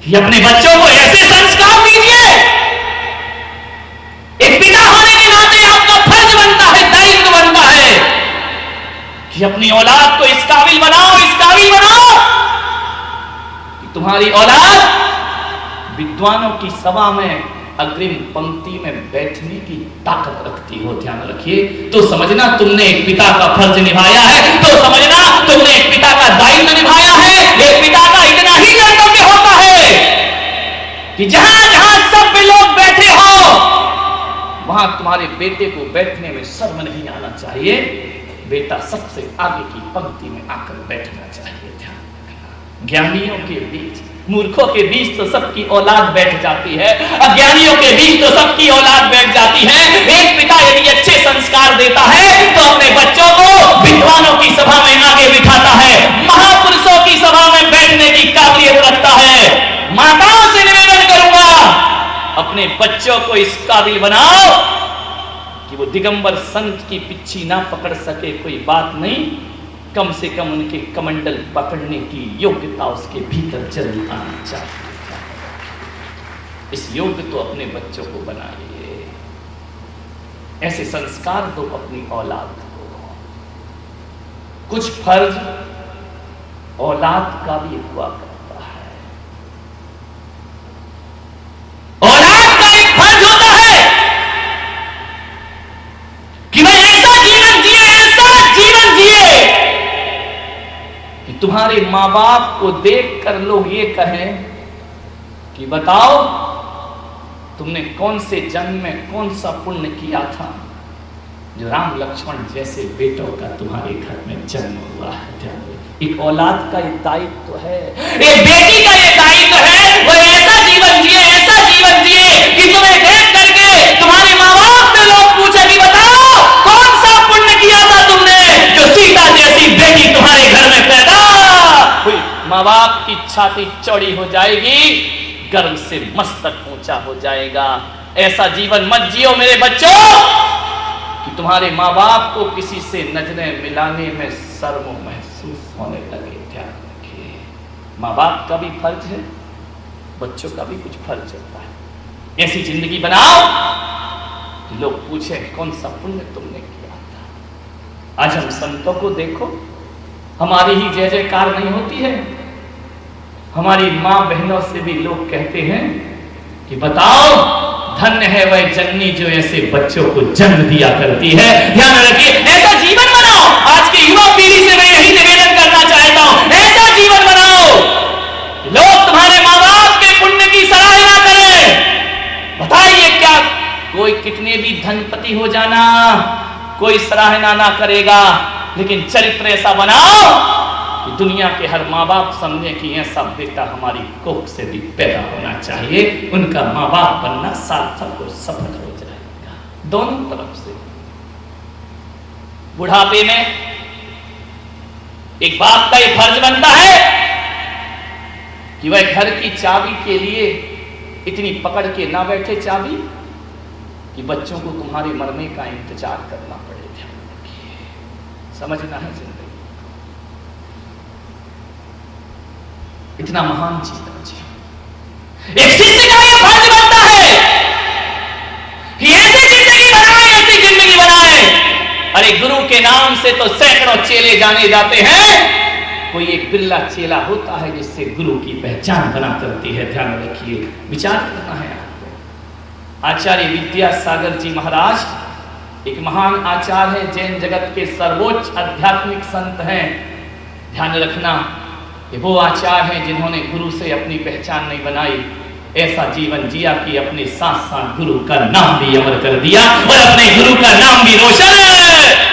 कि अपने बच्चों को ऐसे संस्कार दीजिए। एक पिता होने के नाते आपका फर्ज बनता है, दायित्व बनता है कि अपनी औलाद को इस काबिल बनाओ, इस काबिल बनाओ कि तुम्हारी औलाद विद्वानों की सभा में अग्रिम पंक्ति में बैठने की ताकत रखती हो। ध्यान रखिए। तो समझना तुमने एक पिता का फर्ज निभाया है, तो समझना तुमने एक पिता का दायित्व निभाया है। एक पिता का इतना ही कर्तव्य होता है कि जहां जहां सब लोग बैठे हो वहां तुम्हारे बेटे को बैठने में शर्म नहीं आना चाहिए। बेटा सबसे आगे की पंक्ति में आकर बैठना चाहिए। ध्यान रखना। ज्ञानियों के बीच, मूर्खों के बीच तो सबकी औलाद बैठ जाती है, अज्ञानियों के बीच तो सबकी औलाद बैठ जाती है। एक पिता यदि अच्छे संस्कार देता है तो अपने बच्चों को विद्वानों की सभा में आगे बिठाता है, महापुरुषों की सभा में बैठने की काबिलियत रखता है। माताओं से निवेदन करूंगा, अपने बच्चों को इस काबिल बनाओ कि वो दिगंबर संत की पिच्छी ना पकड़ सके, कोई बात नहीं, कम से कम उनके कमंडल पकड़ने की योग्यता उसके भीतर जरूर आनी चाहिए। इस योग्य तो अपने बच्चों को बनाइए, ऐसे संस्कार दो अपनी औलाद को। कुछ फर्ज औलाद का भी हुआ करता है। औलाद का एक फर्ज होता है कि वह ऐसा जीवन जिए, ऐसा जीवन जिए कि तुम्हारे मां बाप को देखकर लोग ये कहें कि बताओ तुमने कौन से जन्म में कौन सा पुण्य किया था जो राम लक्ष्मण जैसे बेटों का तुम्हारे घर में जन्म हुआ है। एक औलाद का ये दायित्व है, एक बेटी का ये दायित्व है, वो ऐसा जीवन जिए, ऐसा जीवन जिए कि तुम्हें देख करके तुम्हारे माँ बाप से लोग पूछे कि बताओ कौन सा पुण्य किया था तुमने जो सीता जैसी बेटी तुम्हारे घर में पैदा हुई। माँ बाप की छाती चौड़ी हो जाएगी, गर्व से मस्तक ऊंचा हो जाएगा। ऐसा जीवन मत जियो मेरे बच्चों कि तुम्हारे माँ बाप को किसी से नजरें मिलाने में शर्म महसूस होने लगे। ध्यान रखिए, माँ बाप का भी फर्ज है, बच्चों का भी कुछ फर्ज होता है। ऐसी जिंदगी बनाओ कि लोग पूछे कौन सा पुण्य तुमने किया था। आज हम संतों को देखो, हमारी ही जय जयकार नहीं होती है, हमारी माँ बहनों से भी लोग कहते हैं कि बताओ धन्य है वह जननी जो ऐसे बच्चों को जन्म दिया करती है। ध्यान रखिए, ऐसा जीवन बनाओ। आज की युवा पीढ़ी से मैं यही निवेदन करना चाहता हूं, ऐसा जीवन बनाओ लोग तुम्हारे माँ बाप के पुण्य की सराहना करें। बताइए क्या कोई कितने भी धनपति हो जाना कोई सराहना ना करेगा, लेकिन चरित्र ऐसा बनाओ कि दुनिया के हर माँ बाप समझे कि ऐसा बेटा हमारी कोख से भी पैदा होना चाहिए। उनका माँ बाप बनना सार्थक और सफल हो जाएगा दोनों तरफ से। बुढ़ापे में एक बाप का ही फर्ज बनता है कि वह घर की चाबी के लिए इतनी पकड़ के ना बैठे चाबी कि बच्चों को तुम्हारे मरने का इंतजार करना पड़े। समझना है जिंदगी, इतना महान जीवन जी। एक शिष्य का यह फर्ज बनता है कि ऐसी जिंदगी बनाए, ऐसी जिंदगी बनाए। अरे गुरु के नाम से तो सैकड़ों चेले जाने जाते हैं, कोई एक बिल्ला चेला होता है जिससे गुरु की पहचान बना करती है। ध्यान रखिए, विचार करना है आपको। आचार्य विद्यासागर जी महाराज एक महान आचार्य है, जैन जगत के सर्वोच्च आध्यात्मिक संत हैं। ध्यान रखना, ये वो आचार्य हैं जिन्होंने गुरु से अपनी पहचान नहीं बनाई, ऐसा जीवन जिया कि अपने साथ साथ गुरु का नाम भी अमर कर दिया और अपने गुरु का नाम भी रोशन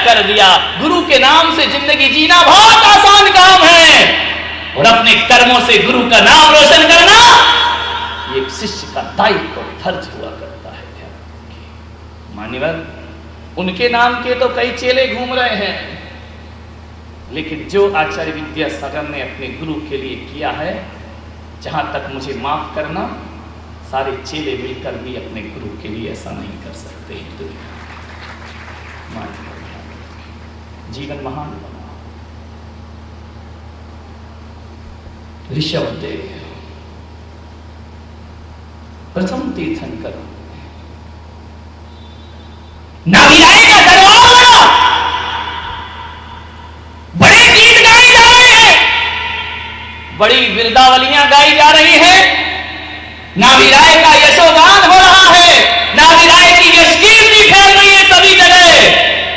कर दिया। गुरु के नाम से जिंदगी जीना बहुत आसान काम है और अपने कर्मों से गुरु का नाम रोशन करना ये एक शिष्य का दायित्व और फर्ज हुआ करता है। मान्यवर, उनके नाम के तो कई चेले घूम रहे हैं, लेकिन जो आचार्य विद्यासागर ने अपने गुरु के लिए किया है, जहां तक मुझे माफ करना, सारे चेले मिलकर भी अपने गुरु के लिए ऐसा नहीं कर सकते। जीवन महान बना। ऋषभदेव प्रथम तीर्थंकर। नाभिराय का दरबार लगा, बड़े गीत गाए जा रहे हैं, बड़ी बिरदावलियां गाई जा रही है, नाभिराय का यशोगान हो रहा है, नाभिराय की यशकीर्ति फैल रही है सभी जगह।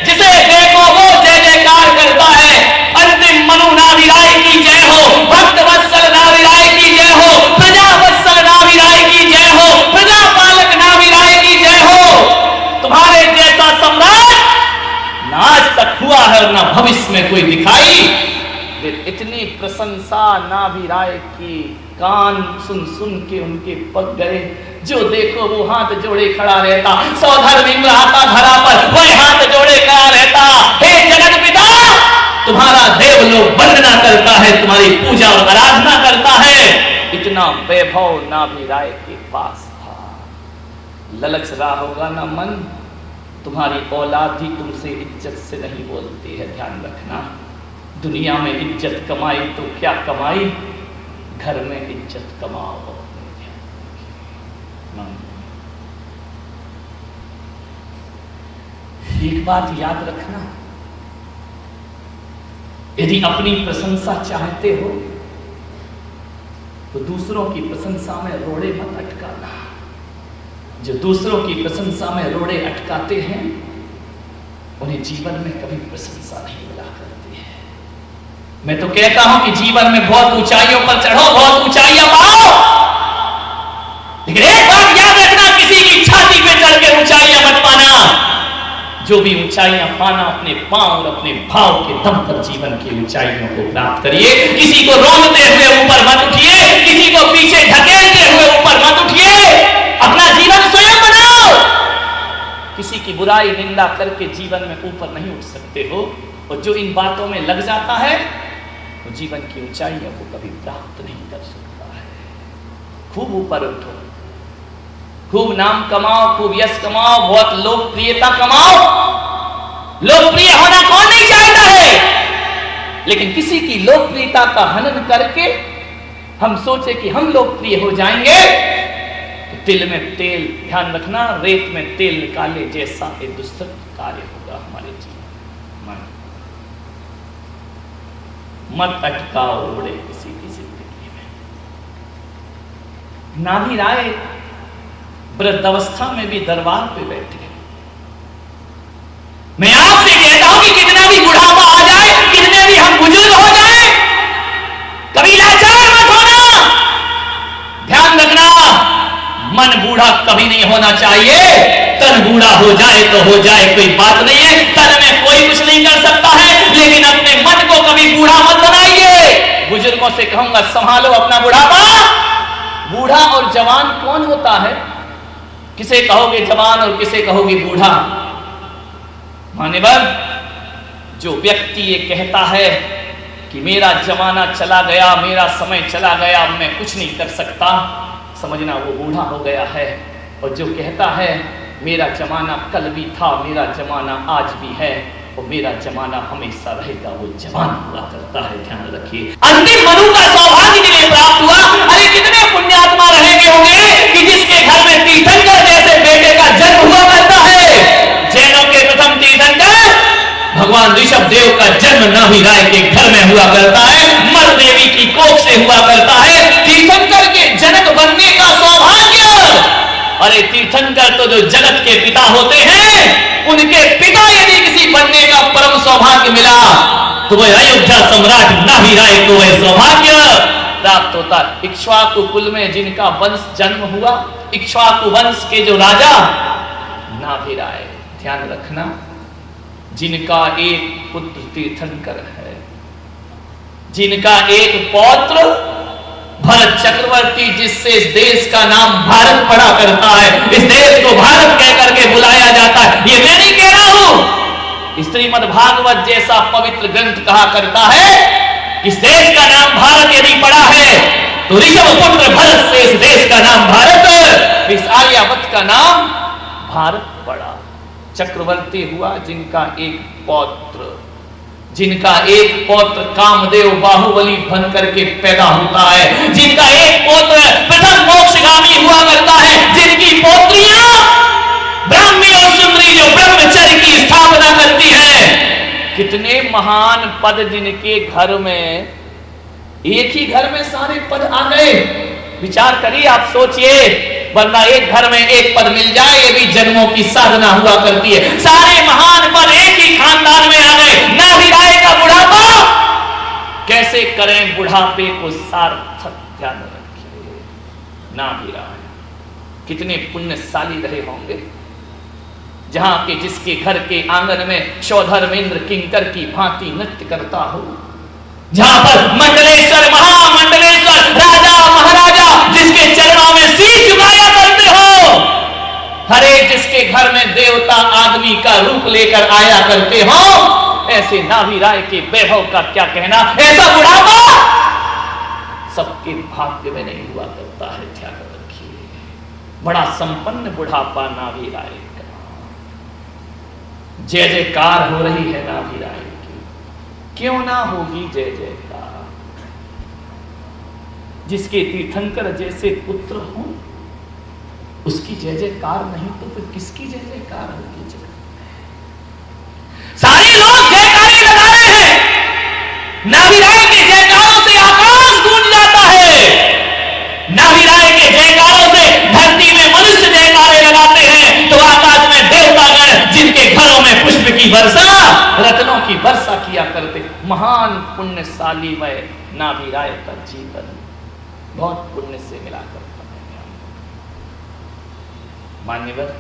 जिसे देखो वो जय जयकार करता है। अंतिम मनु नाभिराय की जय हो, भक्त वत्सल नाभिराय की जय हो, प्रजा वत्सल नाभिराय की जय हो, प्रजा पालक नाभिराय की जय हो। तुम्हारे जैसा सम्राट ना आज तक हुआ है और ना भविष्य में कोई दिखाई। इतनी प्रशंसा नाभिराय की, कान सुन सुन के उनके पक गए। जो देखो वो हाथ जोड़े खड़ा रहता, सौधर बिंब आता धरा पर वह हाथ जोड़े खड़ा रहता। हे जगत पिता, तुम्हारा देवलोक वंदना करता है, तुम्हारी पूजा और आराधना करता है। इतना वैभव नाभिराय के पास था। ललच रहा होगा ना मन, तुम्हारी औलाद ही तुमसे इज्जत से नहीं बोलती है, ध्यान रखना। दुनिया में इज्जत कमाई तो क्या कमाई, घर में इज्जत कमाओ। एक बात याद रखना, यदि अपनी प्रशंसा चाहते हो तो दूसरों की प्रशंसा में रोड़े मत अटकाना। जो दूसरों की प्रशंसा में रोड़े अटकाते हैं उन्हें जीवन में कभी प्रशंसा नहीं मिला करती है। मैं तो कहता हूं कि जीवन में बहुत ऊंचाइयों पर चढ़ो, बहुत ऊंचाइयां पाओ, लेकिन एक बात याद रखना, किसी की छाती पे चढ़ के ऊंचाइयां मत पाना। जो भी ऊंचाइयां पाना, अपने पांव और अपने भाव के दम पर जीवन की ऊंचाइयों को प्राप्त करिए। किसी को रोकते हुए ऊपर मत उठिए, किसी को पीछे ढकेलते हुए ऊपर मत उठिए। अपना जीवन स्वयं बनाओ। किसी की बुराई निंदा करके जीवन में ऊपर नहीं उठ सकते हो, और जो इन बातों में लग जाता है वो जीवन की ऊंचाइयों को कभी प्राप्त नहीं कर सकता है। खूब ऊपर उठो, खूब नाम कमाओ, खूब यश कमाओ, बहुत लोकप्रियता कमाओ। लोकप्रिय होना कौन नहीं चाहता है, लेकिन किसी की लोकप्रियता का हनन करके हम सोचे कि हम लोकप्रिय हो जाएंगे तो तिल में तेल, ध्यान रखना, रेत में तेल निकाले जैसा एक दुष्ट कार्य होगा हमारे जीवन में। मत अटकाओ रोड़े किसी की जिंदगी में। नाभिराय वृद्धावस्था में भी दरबार पे बैठे। मैं आपसे कहता हूं कि कितना भी बुढ़ापा आ जाए, कितने भी हम बुजुर्ग हो जाए, कभी लाचार मत होना। ध्यान रखना, मन बूढ़ा कभी नहीं होना चाहिए। तन बूढ़ा हो जाए तो हो जाए, कोई बात नहीं है, तन में कोई कुछ नहीं कर सकता है, लेकिन अपने मन को कभी बूढ़ा मत बनाइए। बुजुर्गों से कहूंगा, संभालो अपना बुढ़ापा। बूढ़ा और जवान कौन होता है? किसे कहोगे जवान और किसे कहोगे बूढ़ा? मान्यवर, जो व्यक्ति ये कहता है कि मेरा जमाना चला गया, मेरा समय चला गया, मैं कुछ नहीं कर सकता, समझना वो बूढ़ा हो गया है। और जो कहता है मेरा जमाना कल भी था, मेरा जमाना आज भी है और मेरा जमाना हमेशा रहेगा, वो जवान हुआ करता है। ध्यान रखिए। अंतिम मनु का सौभाग्य जिन्हें प्राप्त हुआ, अरे कितने पुण्यात्मा रहेंगे होंगे कि जिसके घर में तीर्थंकर जैसे बेटे का जन्म हुआ करता है। जैनों के प्रथम तीर्थंकर भगवान ऋषभ देव का जन्म नाभिराय के घर में हुआ करता है, मर देवी की कोख से हुआ करता है। तीर्थंकर के जनक बनने का सौभाग्य, अरे तीर्थंकर तो जो जगत के पिता होते हैं, उनके पिता यदि किसी बनने का परम सौभाग्य मिला तो वह अयोध्या सम्राट नाभिराय को वह सौभाग्य प्राप्त होता। इक्ष्वाकु कुल में जिनका वंश जन्म हुआ, इक्ष्वाकु वंश के जो राजा नाभिराय, ध्यान रखना, जिनका एक पुत्र तीर्थंकर है, जिनका एक पौत्र भरत चक्रवर्ती, जिससे इस देश का नाम भारत पड़ा करता है, इस देश को भारत कहकर के बुलाया जाता है। ये मैं नहीं कह रहा हूं, श्रीमद् भागवत जैसा पवित्र ग्रंथ कहा करता है, इस देश का नाम भारत यदि पड़ा है तो ऋषभ पुत्र भरत से इस देश का नाम भारत, इस आर्यावर्त का नाम भारत पड़ा। चक्रवर्ती हुआ जिनका एक पौत्र, जिनका एक पौत्र कामदेव बाहुबली बन करके पैदा होता है, जिनका एक पौत्र प्रथम मोक्षगामी हुआ करता है, महान पद जिनके घर में, एक ही घर में सारे पद आ गए। विचार करिए, आप सोचिए, वरना एक घर में एक पद मिल जाए ये भी जन्मों की साधना हुआ करती है। सारे महान पद एक ही खानदान में आ गए। नाभिराय का बुढ़ापा, कैसे करें बुढ़ापे को सार्थक, ध्यान रखिए। नाभिराय कितने पुण्यशाली रहे होंगे, जहां के जिसके घर के आंगन में सौधर्मेंद्र किंकर की भांति नृत्य करता हो, जहां पर मंडलेश्वर महामंडलेश्वर राजा महाराजा जिसके चरणों में शीश झुकाया करते हो, हरे जिसके घर में देवता आदमी का रूप लेकर आया करते हो, ऐसे नाभिराय के वैभव का क्या कहना। ऐसा बुढ़ापा सबके भाग्य में नहीं हुआ करता है, ध्यान रखिए। बड़ा संपन्न बुढ़ापा नाभिराय का। जय जयकार हो रही है नाभिराय की, क्यों ना होगी जय जयकार। जिसके तीर्थंकर जैसे पुत्र हो उसकी जय जयकार नहीं तो फिर किसकी जय जयकार होगी। सारे लोग जयकारे लगा रहे हैं, नाभिराय के जयकारों से आकाश गूंज जाता है। नाभिराय के जयकारों से धरती में मनुष्य जयकारे लगाते हैं तो आकाश में देवतागण जिनके घरों में पुष्प की वर्षा, रत्नों की वर्षा किया करते। महान पुण्यशाली वह नाभिराय का जीवन बहुत पुण्य से मिला करता है। मान्यवर,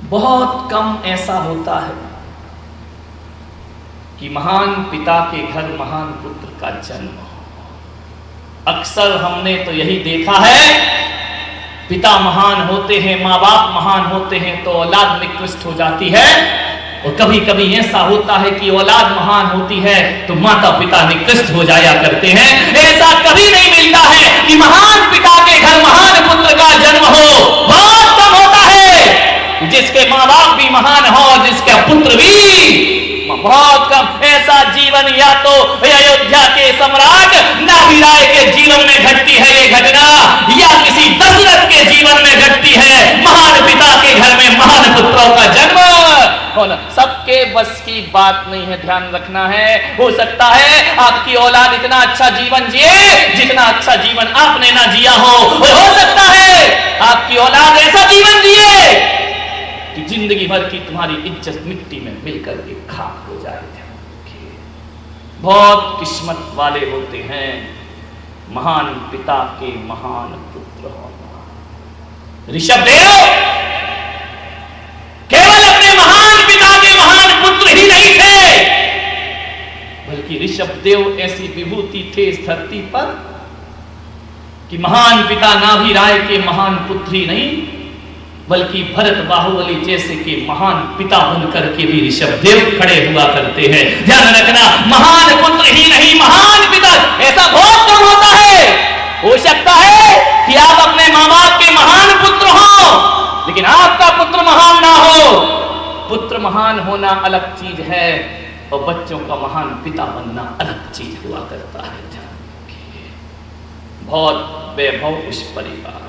बहुत कम ऐसा होता है कि महान पिता के घर महान पुत्र का जन्म हो। अक्सर हमने तो यही देखा है, पिता महान होते हैं, माँ बाप महान होते हैं तो औलाद निकृष्ट हो जाती है। और कभी कभी ऐसा होता है कि औलाद महान होती है तो माता पिता निकृष्ट हो जाया करते हैं। ऐसा कभी नहीं मिलता है कि महान पिता के घर महान पुत्र का जन्म हो। बहुत कम होता है जिसके माँ बाप भी महान हो और जिसका पुत्र भी, बहुत कम। ऐसा जीवन या तो अयोध्या के सम्राट नाभिराय के जीवन में घटती है ये घटना, या किसी दशरथ के जीवन में घटती है। महान पिता के घर में महान पुत्रों का जन्म होना सबके बस की बात नहीं है, ध्यान रखना है। हो सकता है आपकी औलाद इतना अच्छा जीवन जिए जितना अच्छा जीवन आपने ना जिया हो सकता है आपकी औलाद ऐसा जीवन जिए कि जिंदगी भर की तुम्हारी इज्जत मिट्टी में मिलकर के खाक हो जाए। बहुत किस्मत वाले होते हैं महान पिता के महान पुत्र होना। ऋषभदेव केवल अपने महान पिता के महान पुत्र ही नहीं थे, बल्कि ऋषभदेव ऐसी विभूति थे इस धरती पर कि महान पिता नाभिराय के महान पुत्र ही नहीं बल्कि भरत बाहुबली जैसे के महान पिता बनकर के भी ऋषभदेव खड़े हुआ करते हैं। ध्यान रखना, महान पुत्र ही नहीं महान पिता, ऐसा बहुत कम होता है। हो सकता है कि आप अपने माँ बाप के महान पुत्र हो लेकिन आपका पुत्र महान ना हो। पुत्र महान होना अलग चीज है और बच्चों का महान पिता बनना अलग चीज हुआ करता है। बहुत वैभव उस परिवार।